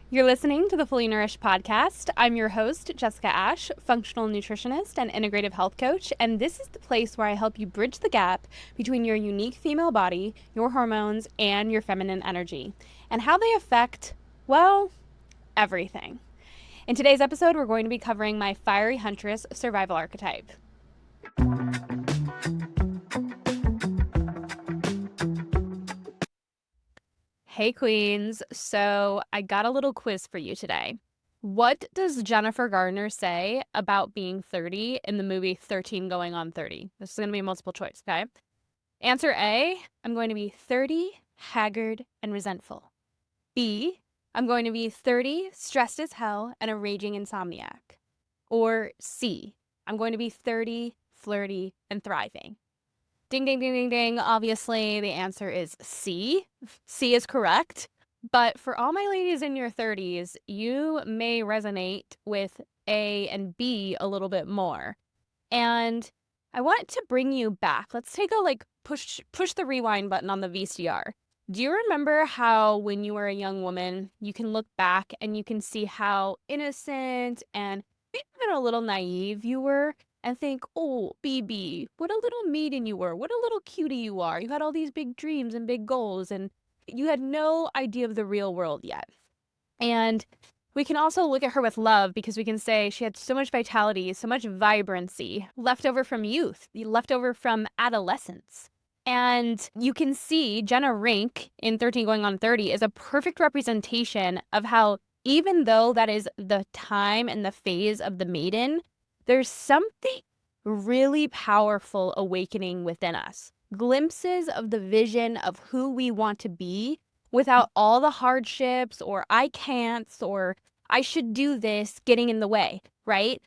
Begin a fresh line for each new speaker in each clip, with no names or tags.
You're listening to the Fully Nourished podcast. I'm your host, Jessica Ash, functional nutritionist and integrative health coach, and this is the place where I help you bridge the gap between your unique female body, your hormones, and your feminine energy, and how they affect, well, everything. In today's episode, we're going to be covering my Fiery Huntress survival archetype. Hey queens, so I got a little quiz for you today. What does Jennifer Garner say about being 30 in the movie 13 Going on 30? This is going to be a multiple choice, okay? Answer A, I'm going to be 30, haggard, and resentful. B, I'm going to be 30, stressed as hell, and a raging insomniac. Or C, I'm going to be 30, flirty, and thriving. Ding, ding, ding, ding, ding. Obviously, the answer is C. C is correct. But for all my ladies in your 30s, you may resonate with A and B a little bit more. And I want to bring you back. Let's take a push the rewind button on the VCR. Do you remember how when you were a young woman, you can look back and you can see how innocent and even a little naive you were? And think, oh, BB, what a little maiden you were. What a little cutie you are. You had all these big dreams and big goals, and you had no idea of the real world yet. And we can also look at her with love because we can say she had so much vitality, so much vibrancy left over from youth, left over from adolescence. And you can see Jenna Rink in 13 Going on 30 is a perfect representation of how, even though that is the time and the phase of the maiden, there's something really powerful awakening within us. Glimpses of the vision of who we want to be without all the hardships or I can'ts or I should do this getting in the way, right?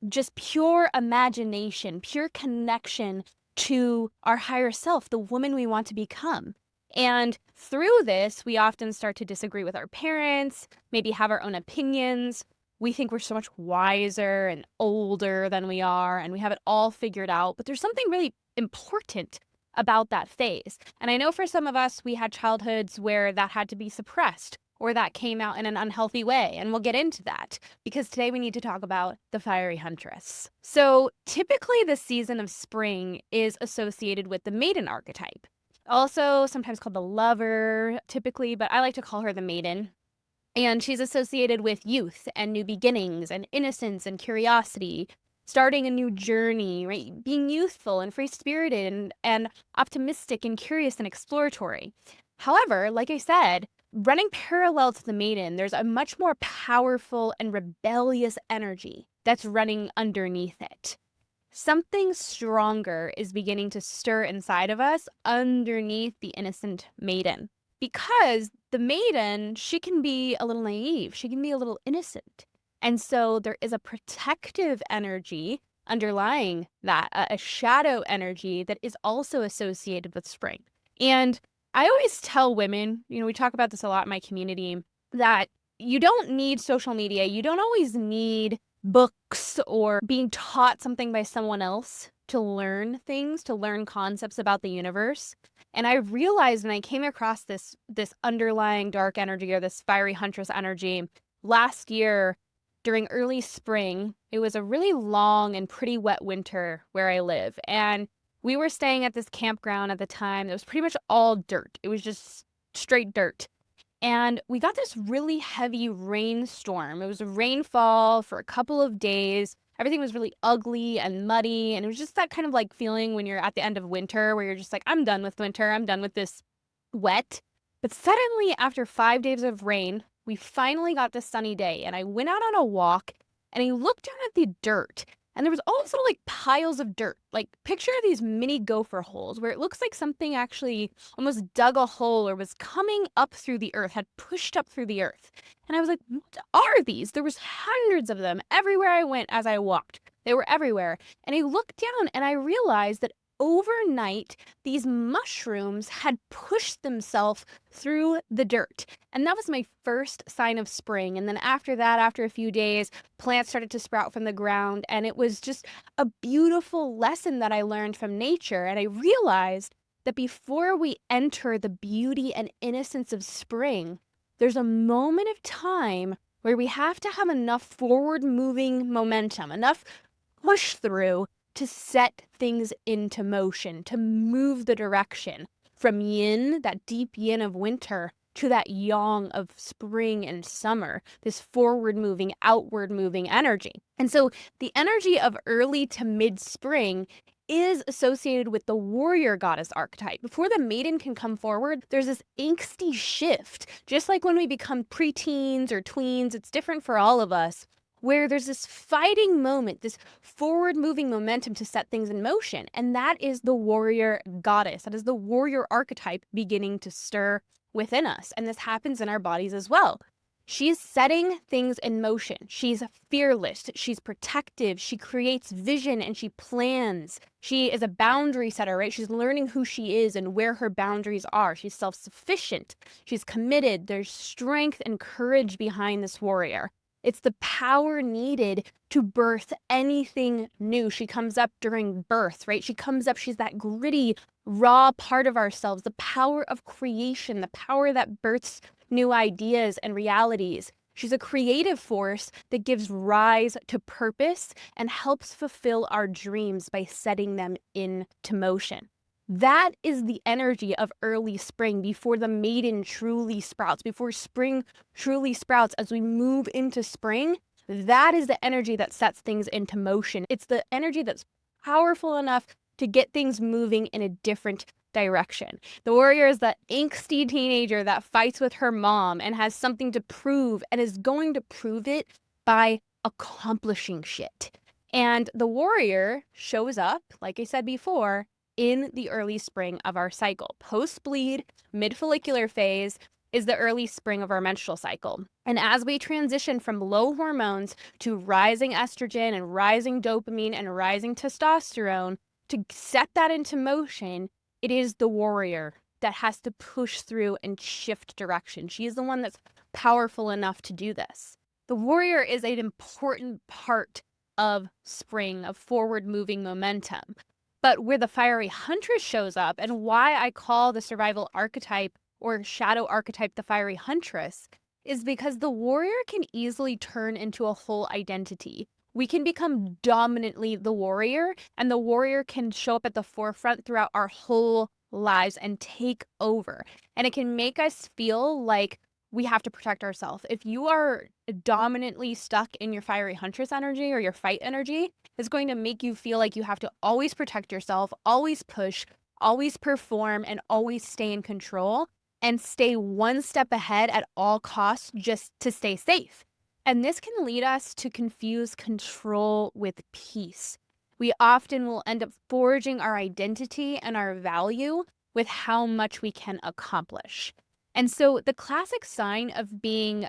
Just pure imagination, pure connection to our higher self, the woman we want to become. And through this, we often start to disagree with our parents, maybe have our own opinions. We think we're so much wiser and older than we are, and we have it all figured out. But there's something really important about that phase. And I know for some of us, we had childhoods where that had to be suppressed or that came out in an unhealthy way. And we'll get into that because today we need to talk about the Fiery Huntress. So typically the season of spring is associated with the maiden archetype, also sometimes called the lover typically, but I like to call her the maiden. And she's associated with youth and new beginnings and innocence and curiosity, starting a new journey, right? Being youthful and free-spirited and optimistic and curious and exploratory. However, like I said, running parallel to the maiden, there's a much more powerful and rebellious energy that's running underneath it. Something stronger is beginning to stir inside of us underneath the innocent maiden. Because the maiden, she can be a little naive. She can be a little innocent. And so there is a protective energy underlying that, a shadow energy that is also associated with spring. And I always tell women, we talk about this a lot in my community, that you don't need social media. You don't always need books or being taught something by someone else to learn things, to learn concepts about the universe. And I realized when I came across this underlying dark energy or this fiery huntress energy last year during early spring. It was a really long and pretty wet winter where I live. And we were staying at this campground at the time. It was pretty much all dirt. It was just straight dirt. And we got this really heavy rainstorm. It was a rainfall for a couple of days. Everything was really ugly and muddy. And it was just that kind of like feeling when you're at the end of winter where you're just like, I'm done with winter. I'm done with this wet. But suddenly, after 5 days of rain, we finally got this sunny day. And I went out on a walk and I looked down at the dirt. And there was all these little like piles of dirt. Like picture these mini gopher holes where it looks like something actually almost dug a hole or was coming up through the earth, had pushed up through the earth. And I was like, what are these? There was hundreds of them everywhere I went as I walked. They were everywhere. And I looked down and I realized that overnight, these mushrooms had pushed themselves through the dirt. And that was my first sign of spring. And then after that, after a few days, plants started to sprout from the ground. And it was just a beautiful lesson that I learned from nature. And I realized that before we enter the beauty and innocence of spring, there's a moment of time where we have to have enough forward-moving momentum, enough push through to set things into motion, to move the direction from yin, that deep yin of winter, to that yang of spring and summer, this forward-moving, outward-moving energy. And so the energy of early to mid-spring is associated with the warrior goddess archetype. Before the maiden can come forward, there's this angsty shift. Just like when we become preteens or tweens, it's different for all of us, where there's this fighting moment, this forward-moving momentum to set things in motion. And that is the warrior goddess. That is the warrior archetype beginning to stir within us. And this happens in our bodies as well. She's setting things in motion. She's fearless. She's protective. She creates vision and she plans. She is a boundary setter, right? She's learning who she is and where her boundaries are. She's self-sufficient. She's committed. There's strength and courage behind this warrior. It's the power needed to birth anything new. She comes up during birth, right? She comes up, she's that gritty, raw part of ourselves, the power of creation, the power that births new ideas and realities. She's a creative force that gives rise to purpose and helps fulfill our dreams by setting them into motion. That is the energy of early spring, before the maiden truly sprouts, before spring truly sprouts. As we move into spring, that is the energy that sets things into motion. It's the energy that's powerful enough to get things moving in a different direction. The warrior is that angsty teenager that fights with her mom and has something to prove and is going to prove it by accomplishing shit. And the warrior shows up, like I said before, in the early spring of our cycle. Post-bleed, mid-follicular phase is the early spring of our menstrual cycle. And as we transition from low hormones to rising estrogen and rising dopamine and rising testosterone, to set that into motion, it is the warrior that has to push through and shift direction. She is the one that's powerful enough to do this. The warrior is an important part of spring, of forward-moving momentum. But where the fiery huntress shows up, and why I call the survival archetype or shadow archetype the fiery huntress, is because the warrior can easily turn into a whole identity. We can become dominantly the warrior, and the warrior can show up at the forefront throughout our whole lives and take over. And it can make us feel like we have to protect ourselves. If you are dominantly stuck in your fiery huntress energy or your fight energy, it's going to make you feel like you have to always protect yourself, always push, always perform, and always stay in control and stay one step ahead at all costs just to stay safe. And this can lead us to confuse control with peace. We often will end up forging our identity and our value with how much we can accomplish. And so the classic sign of being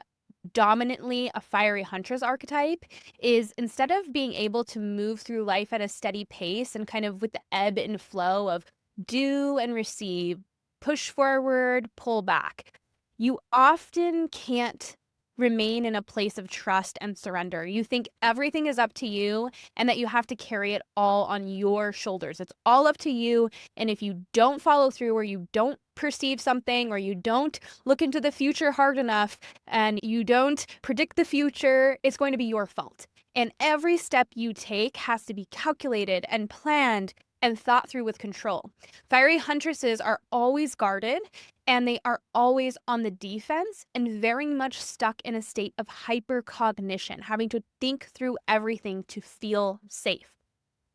dominantly a fiery huntress archetype is, instead of being able to move through life at a steady pace and kind of with the ebb and flow of do and receive, push forward, pull back, you often can't remain in a place of trust and surrender. You think everything is up to you and that you have to carry it all on your shoulders. It's all up to you. And if you don't follow through, or you don't perceive something, or you don't look into the future hard enough, and you don't predict the future, it's going to be your fault. And every step you take has to be calculated and planned and thought through with control. Fiery huntresses are always guarded, and they are always on the defense and very much stuck in a state of hypercognition, having to think through everything to feel safe,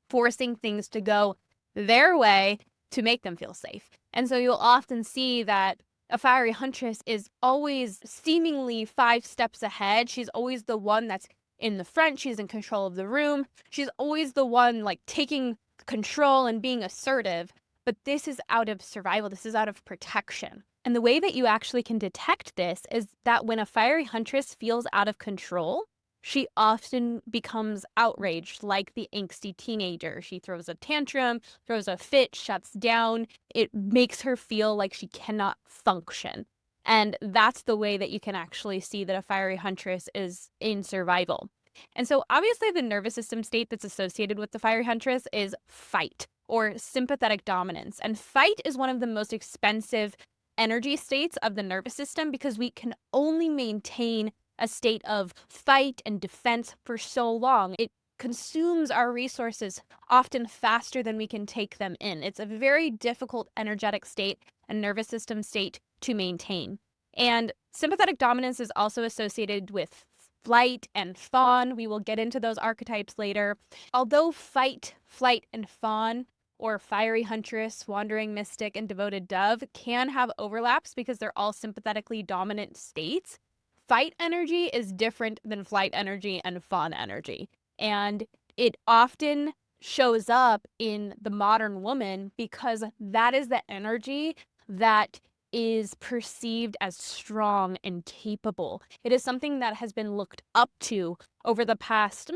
forcing things to go their way to make them feel safe. And so you'll often see that a fiery huntress is always seemingly 5 steps ahead. She's always the one that's in the front. She's in control of the room. She's always the one like taking control and being assertive. But this is out of survival. This is out of protection. And the way that you actually can detect this is that when a fiery huntress feels out of control, she often becomes outraged, like the angsty teenager. She throws a tantrum, throws a fit, shuts down. It makes her feel like she cannot function. And that's the way that you can actually see that a fiery huntress is in survival. And so obviously the nervous system state that's associated with the fiery huntress is fight, or sympathetic dominance. And fight is one of the most expensive energy states of the nervous system because we can only maintain a state of fight and defense for so long. It consumes our resources often faster than we can take them in. It's a very difficult energetic state and nervous system state to maintain. And sympathetic dominance is also associated with flight and fawn. We will get into those archetypes later. Although fight, flight, and fawn, or fiery huntress, wandering mystic, and devoted dove can have overlaps because they're all sympathetically dominant states, fight energy is different than flight energy and fawn energy. And it often shows up in the modern woman because that is the energy that is perceived as strong and capable. It is something that has been looked up to over the past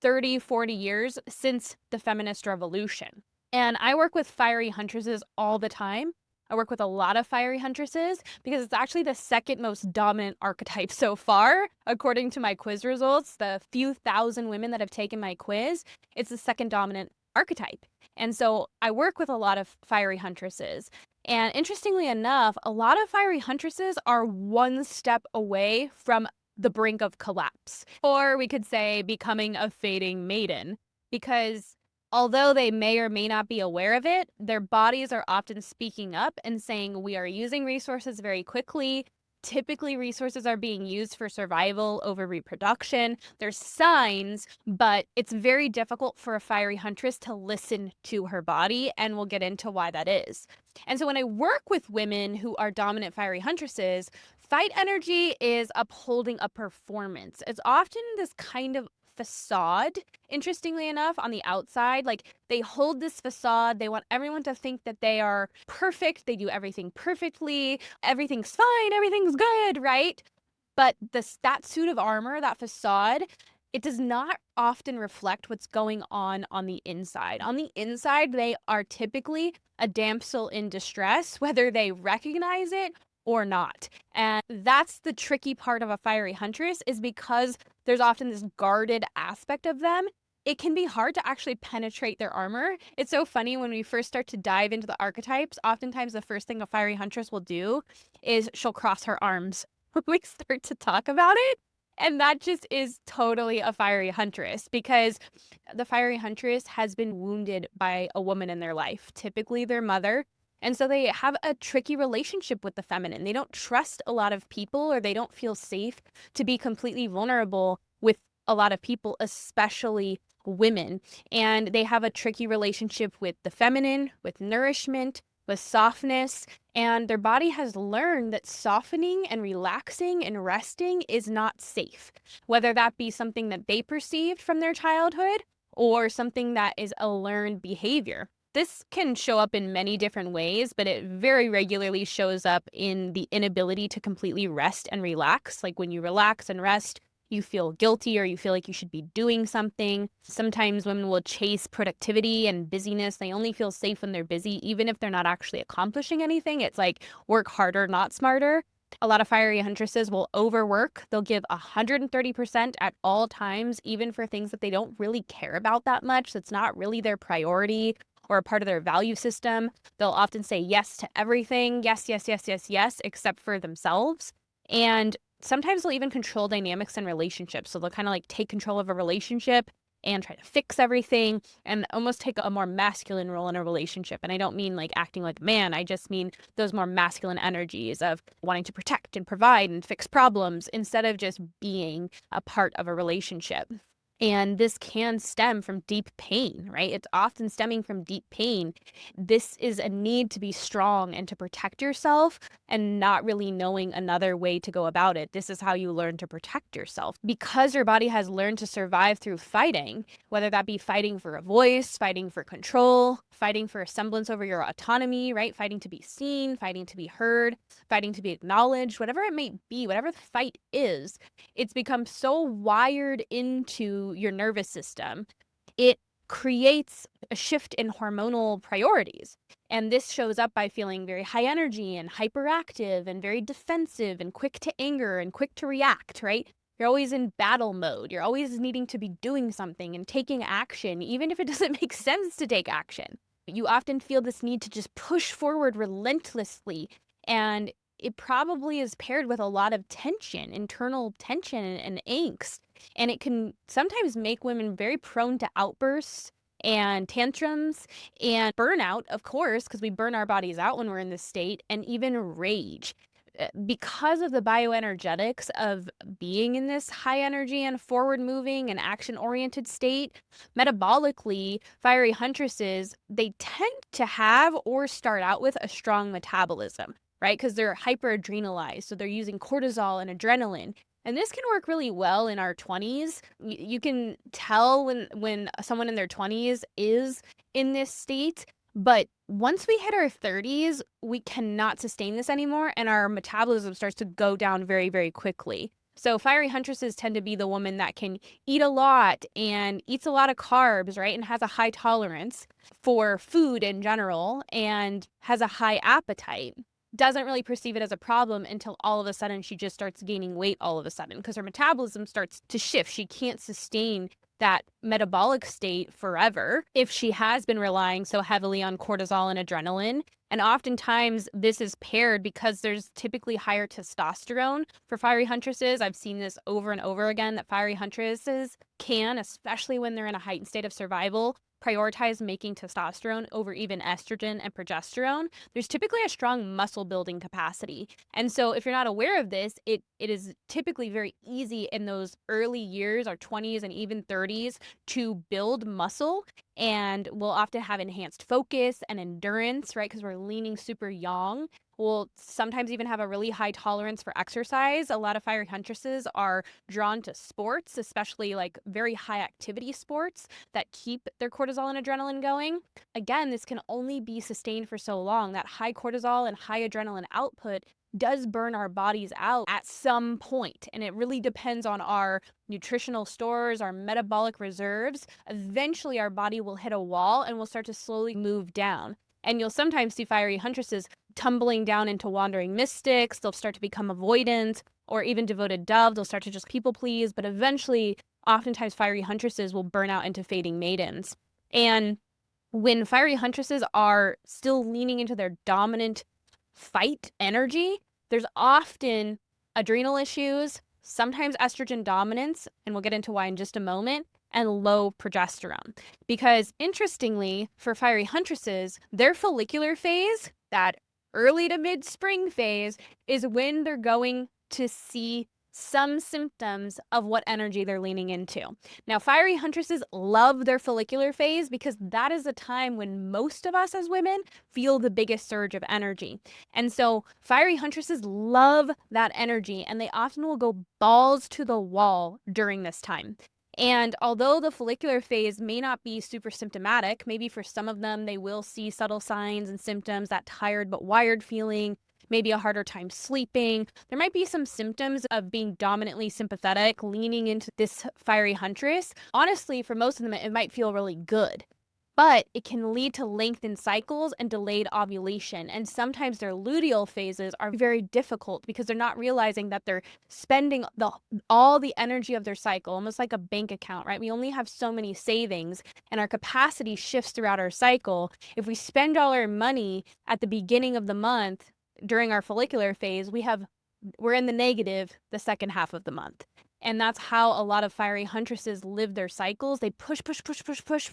30, 40 years since the feminist revolution. And I work with fiery huntresses all the time. I work with a lot of fiery huntresses because it's actually the second most dominant archetype so far, according to my quiz results. The few thousand women that have taken my quiz, it's the second dominant archetype. And so I work with a lot of fiery huntresses. And interestingly enough, a lot of fiery huntresses are one step away from the brink of collapse, or we could say becoming a fading maiden, because although they may or may not be aware of it, their bodies are often speaking up and saying, we are using resources very quickly. Typically, resources are being used for survival over reproduction. There's signs, but it's very difficult for a fiery huntress to listen to her body, and we'll get into why that is. And so when I work with women who are dominant fiery huntresses, fight energy is upholding a performance. It's often this kind of facade, interestingly enough, on the outside. Like, they hold this facade. They want everyone to think that they are perfect. They do everything perfectly. Everything's fine. Everything's good, right? But that suit of armor, that facade, it does not often reflect what's going on the inside. On the inside, they are typically a damsel in distress, whether they recognize it or not. And that's the tricky part of a fiery huntress, is because there's often this guarded aspect of them. It can be hard to actually penetrate their armor. It's so funny when we first start to dive into the archetypes, oftentimes the first thing a fiery huntress will do is she'll cross her arms when we start to talk about it. And that just is totally a fiery huntress, because the fiery huntress has been wounded by a woman in their life, typically their mother. And so they have a tricky relationship with the feminine. They don't trust a lot of people, or they don't feel safe to be completely vulnerable with a lot of people, especially women. And they have a tricky relationship with the feminine, with nourishment, with softness. And their body has learned that softening and relaxing and resting is not safe, whether that be something that they perceived from their childhood or something that is a learned behavior. This can show up in many different ways, but it very regularly shows up in the inability to completely rest and relax. Like, when you relax and rest, you feel guilty, or you feel like you should be doing something. Sometimes women will chase productivity and busyness. They only feel safe when they're busy, even if they're not actually accomplishing anything. It's like, work harder, not smarter. A lot of fiery huntresses will overwork. They'll give 130% at all times, even for things that they don't really care about that much. That's not really their priority or a part of their value system. They'll often say yes to everything. Yes, yes, yes, yes, yes, except for themselves. And sometimes they'll even control dynamics in relationships. So they'll kind of like take control of a relationship and try to fix everything and almost take a more masculine role in a relationship. And I don't mean like acting like a man. I just mean those more masculine energies of wanting to protect and provide and fix problems instead of just being a part of a relationship. And this can stem from deep pain, right? It's often stemming from deep pain. This is a need to be strong and to protect yourself, and not really knowing another way to go about it. This is how you learn to protect yourself, because your body has learned to survive through fighting, whether that be fighting for a voice, fighting for control, fighting for a semblance over your autonomy, right? Fighting to be seen, fighting to be heard, fighting to be acknowledged, whatever it may be, whatever the fight is, it's become so wired into your nervous system. It creates a shift in hormonal priorities. And this shows up by feeling very high energy and hyperactive and very defensive and quick to anger and quick to react, right? You're always in battle mode. You're always needing to be doing something and taking action, even if it doesn't make sense to take action. You often feel this need to just push forward relentlessly And it probably is paired with a lot of tension, internal tension and angst. And it can sometimes make women very prone to outbursts and tantrums and burnout, of course, because we burn our bodies out when we're in this state, and even rage. Because of the bioenergetics of being in this high energy and forward moving and action oriented state, metabolically, fiery huntresses, they tend to have or start out with a strong metabolism, right? Because they're hyperadrenalized. So they're using cortisol and adrenaline. And this can work really well in our 20s. You can tell when someone in their 20s is in this state. But once we hit our 30s, we cannot sustain this anymore, and our metabolism starts to go down very, very quickly. So fiery huntresses tend to be the woman that can eat a lot and eats a lot of carbs, right? And has a high tolerance for food in general and has a high appetite. Doesn't really perceive it as a problem until all of a sudden she just starts gaining weight all of a sudden because her metabolism starts to shift. She can't sustain that metabolic state forever if she has been relying so heavily on cortisol and adrenaline. And oftentimes this is paired because there's typically higher testosterone for fiery huntresses. I've seen this over and over again that fiery huntresses can, especially when they're in a heightened state of survival, prioritize making testosterone over even estrogen and progesterone. There's typically a strong muscle building capacity. And so if you're not aware of this, it is typically very easy in those early years, our 20s and even 30s, to build muscle. And we'll often have enhanced focus and endurance, right? Because we're leaning super young. We'll sometimes even have a really high tolerance for exercise. A lot of fiery huntresses are drawn to sports, especially like very high activity sports that keep their cortisol and adrenaline going. Again, this can only be sustained for so long. That high cortisol and high adrenaline output does burn our bodies out at some point, and it really depends on our nutritional stores, our metabolic reserves. Eventually, our body will hit a wall and will start to slowly move down. And you'll sometimes see fiery huntresses tumbling down into wandering mystics. They'll start to become avoidant or even devoted dove. They'll start to just people please, but eventually, oftentimes fiery huntresses will burn out into fading maidens. And when fiery huntresses are still leaning into their dominant fight energy, there's often adrenal issues, sometimes estrogen dominance, and we'll get into why in just a moment, and low progesterone. Because interestingly, for fiery huntresses, their follicular phase, that early to mid spring phase, is when they're going to see some symptoms of what energy they're leaning into. Now, fiery huntresses love their follicular phase because that is the time when most of us as women feel the biggest surge of energy. And so fiery huntresses love that energy, and they often will go balls to the wall during this time. And although the follicular phase may not be super symptomatic, maybe for some of them they will see subtle signs and symptoms, that tired but wired feeling, maybe a harder time sleeping. There might be some symptoms of being dominantly sympathetic, leaning into this fiery huntress. Honestly, for most of them, it might feel really good. But it can lead to lengthened cycles and delayed ovulation. And sometimes their luteal phases are very difficult because they're not realizing that they're spending all the energy of their cycle, almost like a bank account, right? We only have so many savings, and our capacity shifts throughout our cycle. If we spend all our money at the beginning of the month during our follicular phase, we're in the negative the second half of the month. And that's how a lot of fiery huntresses live their cycles. They push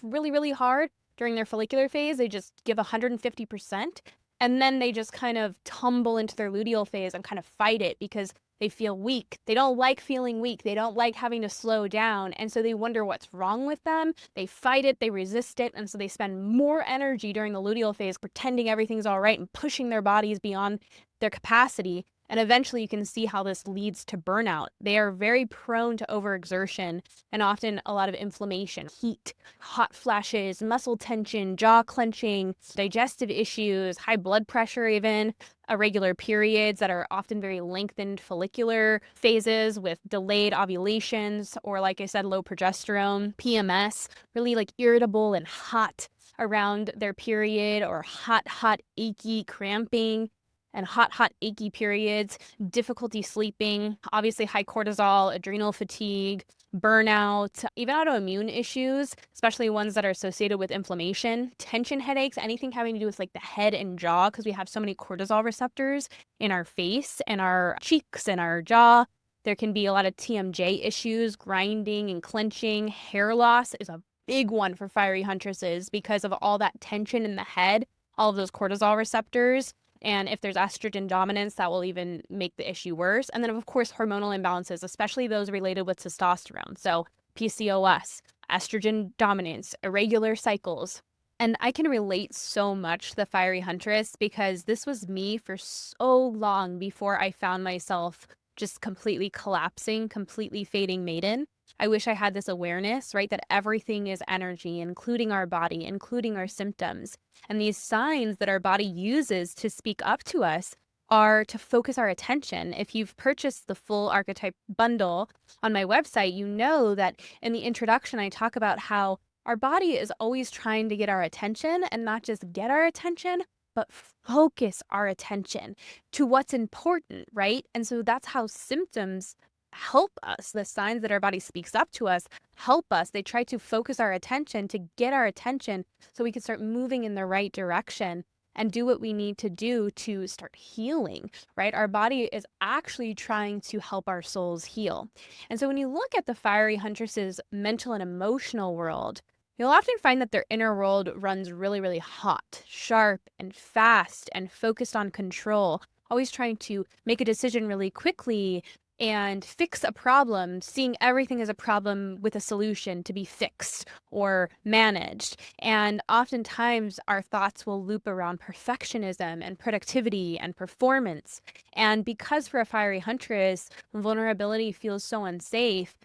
really, really hard during their follicular phase. They just give 150%. And then they just kind of tumble into their luteal phase and kind of fight it because they feel weak. They don't like feeling weak. They don't like having to slow down. And so they wonder what's wrong with them. They fight it. They resist it. And so they spend more energy during the luteal phase pretending everything's all right and pushing their bodies beyond their capacity. And eventually you can see how this leads to burnout. They are very prone to overexertion and often a lot of inflammation, heat, hot flashes, muscle tension, jaw clenching, digestive issues, high blood pressure even, irregular periods that are often very lengthened follicular phases with delayed ovulations, or like I said, low progesterone, PMS, really like irritable and hot around their period, or hot, achy, cramping. and hot, achy periods, difficulty sleeping, obviously high cortisol, adrenal fatigue, burnout, even autoimmune issues, especially ones that are associated with inflammation, tension headaches, anything having to do with like the head and jaw, because we have so many cortisol receptors in our face and our cheeks and our jaw. There can be a lot of TMJ issues, grinding and clenching. Hair loss is a big one for fiery huntresses because of all that tension in the head, all of those cortisol receptors. And if there's estrogen dominance, that will even make the issue worse. And then, of course, hormonal imbalances, especially those related with testosterone. So PCOS, estrogen dominance, irregular cycles. And I can relate so much to the fiery huntress because this was me for so long before I found myself just completely collapsing, completely fading maiden. I wish I had this awareness, right, that everything is energy, including our body, including our symptoms. And these signs that our body uses to speak up to us are to focus our attention. If you've purchased the full archetype bundle on my website, you know that in the introduction, I talk about how our body is always trying to get our attention, and not just get our attention, but focus our attention to what's important, right? And so that's how symptoms help us. The signs that our body speaks up to us help us. They try to focus our attention, to get our attention so we can start moving in the right direction and do what we need to do to start healing, right? Our body is actually trying to help our souls heal. And so when you look at the fiery huntress's mental and emotional world, you'll often find that their inner world runs really, really hot, sharp, and fast, and focused on control, always trying to make a decision really quickly and fix a problem, seeing everything as a problem with a solution to be fixed or managed. And oftentimes our thoughts will loop around perfectionism and productivity and performance. And because for a fiery huntress, vulnerability feels so unsafe,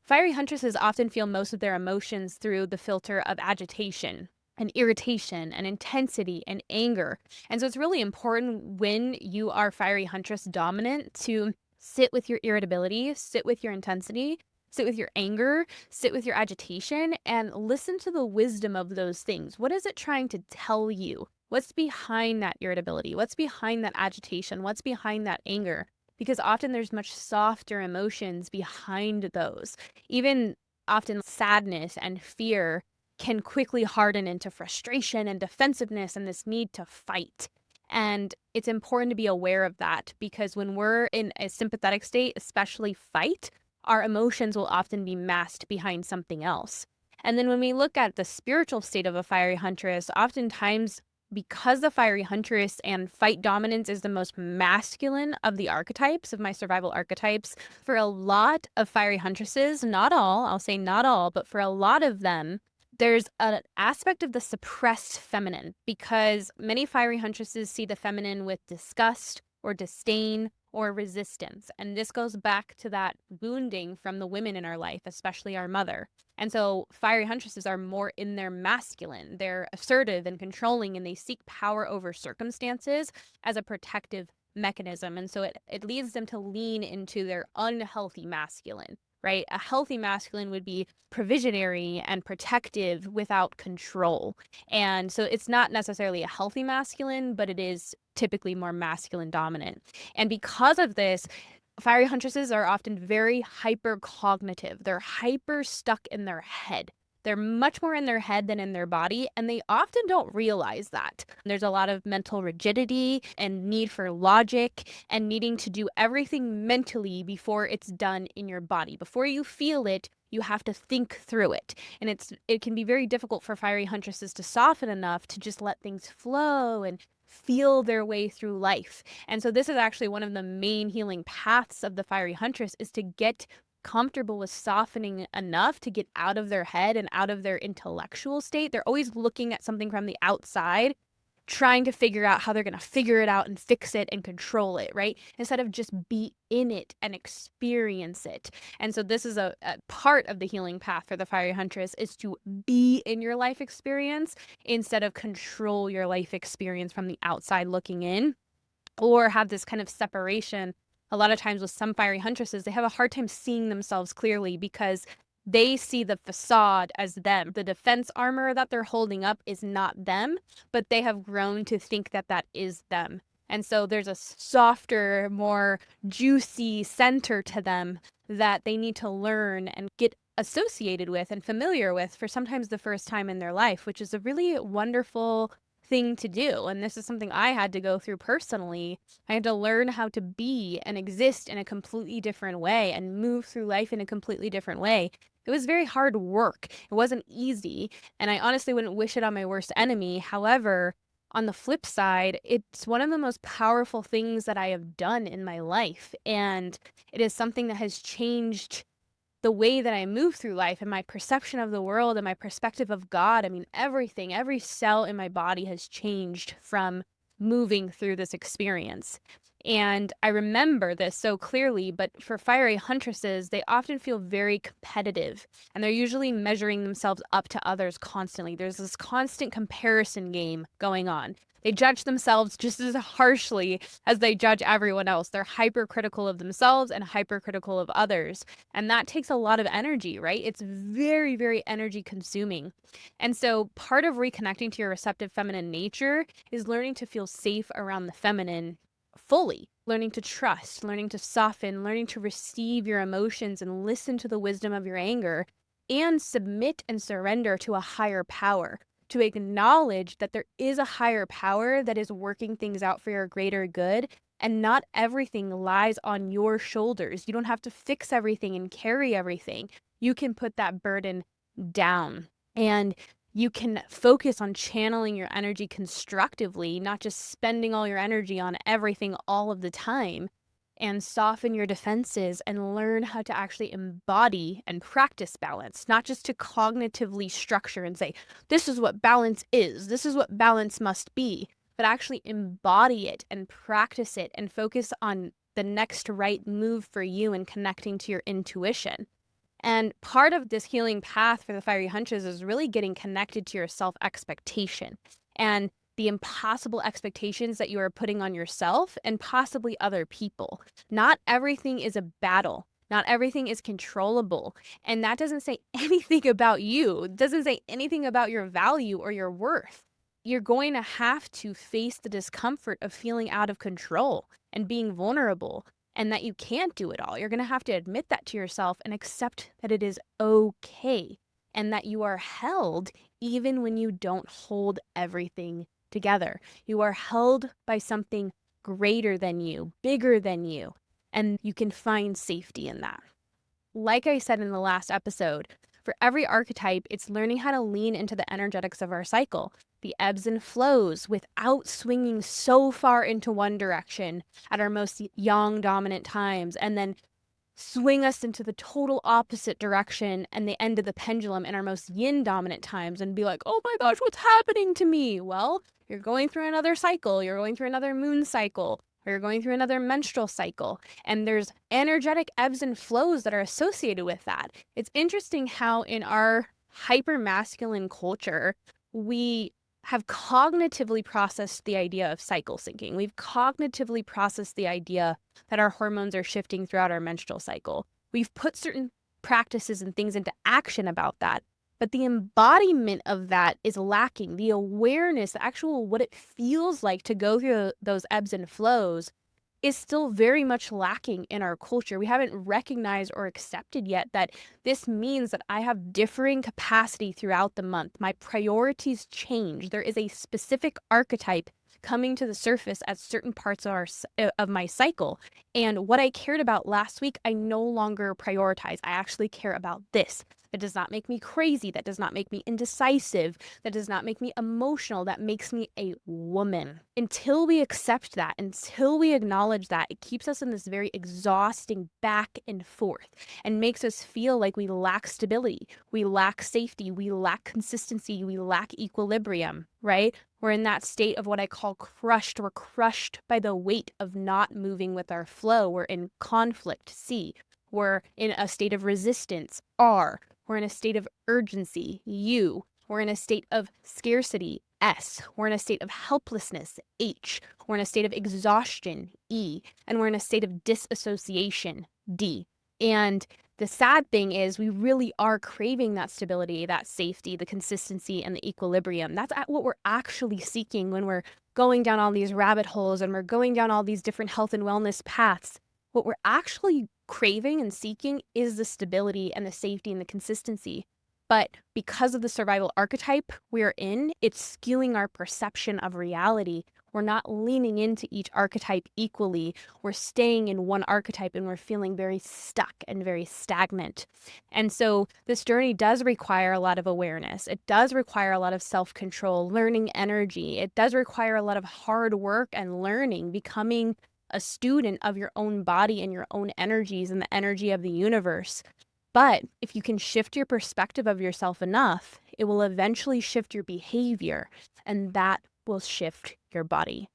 fiery huntresses often feel most of their emotions through the filter of agitation and irritation and intensity and anger. And so it's really important when you are fiery huntress dominant to sit with your irritability, sit with your intensity, sit with your anger, sit with your agitation, and listen to the wisdom of those things. What is it trying to tell you? What's behind that irritability? What's behind that agitation? What's behind that anger? Because often there's much softer emotions behind those. Even often sadness and fear can quickly harden into frustration and defensiveness and this need to fight. And it's important to be aware of that because when we're in a sympathetic state, especially fight, our emotions will often be masked behind something else. And then when we look at the spiritual state of a fiery huntress, oftentimes because the fiery huntress and fight dominance is the most masculine of the archetypes, of my survival archetypes, for a lot of fiery huntresses, not all, I'll say not all, but for a lot of them, there's an aspect of the suppressed feminine because many fiery huntresses see the feminine with disgust or disdain or resistance. And this goes back to that wounding from the women in our life, especially our mother. And so fiery huntresses are more in their masculine. They're assertive and controlling, and they seek power over circumstances as a protective mechanism. And so it leads them to lean into their unhealthy masculine. Right? A healthy masculine would be provisionary and protective without control. And so it's not necessarily a healthy masculine, but it is typically more masculine dominant. And because of this, fiery huntresses are often very hyper cognitive. They're hyper stuck in their head. They're much more in their head than in their body, and they often don't realize that. There's a lot of mental rigidity and need for logic and needing to do everything mentally before it's done in your body. Before you feel it, you have to think through it. And it can be very difficult for fiery huntresses to soften enough to just let things flow and feel their way through life. And so this is actually one of the main healing paths of the fiery huntress, is to get comfortable with softening enough to get out of their head and out of their intellectual state. They're always looking at something from the outside, trying to figure out how they're going to figure it out and fix it and control it, right? Instead of just be in it and experience it. And so this is a part of the healing path for the fiery huntress, is to be in your life experience instead of control your life experience from the outside looking in, or have this kind of separation. A lot of times with some fiery huntresses, they have a hard time seeing themselves clearly because they see the facade as them. The defense armor that they're holding up is not them, but they have grown to think that that is them. And so there's a softer, more juicy center to them that they need to learn and get associated with and familiar with for sometimes the first time in their life, which is a really wonderful thing to do. And this is something I had to go through personally. I had to learn how to be and exist in a completely different way and move through life in a completely different way. It was very hard work. It wasn't easy. And I honestly wouldn't wish it on my worst enemy. However, on the flip side, it's one of the most powerful things that I have done in my life. And it is something that has changed the way that I move through life and my perception of the world and my perspective of God. I mean, everything, every cell in my body has changed from moving through this experience. And I remember this so clearly, but for fiery huntresses, they often feel very competitive and they're usually measuring themselves up to others constantly. There's this constant comparison game going on. They judge themselves just as harshly as they judge everyone else. They're hypercritical of themselves and hypercritical of others. And that takes a lot of energy, right? It's very, very energy consuming. And so part of reconnecting to your receptive feminine nature is learning to feel safe around the feminine fully, learning to trust, learning to soften, learning to receive your emotions and listen to the wisdom of your anger and submit and surrender to a higher power, to acknowledge that there is a higher power that is working things out for your greater good. And not everything lies on your shoulders. You don't have to fix everything and carry everything. You can put that burden down and you can focus on channeling your energy constructively, not just spending all your energy on everything all of the time, and soften your defenses and learn how to actually embody and practice balance, not just to cognitively structure and say, this is what balance is, this is what balance must be, but actually embody it and practice it and focus on the next right move for you and connecting to your intuition. And part of this healing path for the fiery huntress is really getting connected to your self-expectation and the impossible expectations that you are putting on yourself and possibly other people. Not everything is a battle. Not everything is controllable. And that doesn't say anything about you. It doesn't say anything about your value or your worth. You're going to have to face the discomfort of feeling out of control and being vulnerable, and that you can't do it all. You're going to have to admit that to yourself and accept that it is okay and that you are held even when you don't hold everything together. You are held by something greater than you, bigger than you, and you can find safety in that. Like I said in the last episode, for every archetype, it's learning how to lean into the energetics of our cycle, the ebbs and flows, without swinging so far into one direction at our most yang dominant times, and then swing us into the total opposite direction and the end of the pendulum in our most yin dominant times and be like, oh my gosh, what's happening to me? Well, you're going through another cycle, you're going through another moon cycle, or you're going through another menstrual cycle, and there's energetic ebbs and flows that are associated with that. It's interesting how in our hyper-masculine culture, we have cognitively processed the idea of cycle syncing. We've cognitively processed the idea that our hormones are shifting throughout our menstrual cycle. We've put certain practices and things into action about that. But the embodiment of that is lacking. The awareness, the actual what it feels like to go through those ebbs and flows is still very much lacking in our culture. We haven't recognized or accepted yet that this means that I have differing capacity throughout the month. My priorities change. There is a specific archetype coming to the surface at certain parts of my cycle. And what I cared about last week, I no longer prioritize. I actually care about this. That does not make me crazy. That does not make me indecisive. That does not make me emotional. That makes me a woman. Until we accept that, until we acknowledge that, it keeps us in this very exhausting back and forth and makes us feel like we lack stability. We lack safety. We lack consistency. We lack equilibrium, right? We're in that state of what I call crushed. We're crushed by the weight of not moving with our flow. We're in conflict, C. We're in a state of resistance, R. We're in a state of urgency, U. We're in a state of scarcity, S. We're in a state of helplessness, H. We're in a state of exhaustion, E. And we're in a state of disassociation, D. And the sad thing is we really are craving that stability, that safety, the consistency, and the equilibrium. That's what we're actually seeking when we're going down all these rabbit holes and we're going down all these different health and wellness paths, what we're actually craving and seeking is the stability and the safety and the consistency. But because of the survival archetype we're in, it's skewing our perception of reality. We're not leaning into each archetype equally. We're staying in one archetype and we're feeling very stuck and very stagnant. And so this journey does require a lot of awareness. It does require a lot of self-control, learning energy. It does require a lot of hard work and learning, becoming a student of your own body and your own energies and the energy of the universe. But if you can shift your perspective of yourself enough, it will eventually shift your behavior, and that will shift your body.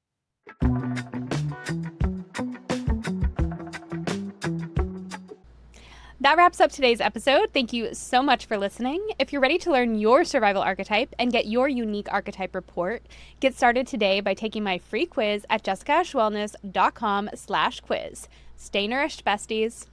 That wraps up today's episode. Thank you so much for listening. If you're ready to learn your survival archetype and get your unique archetype report, get started today by taking my free quiz at jessicaashwellness.com/quiz. Stay nourished, besties.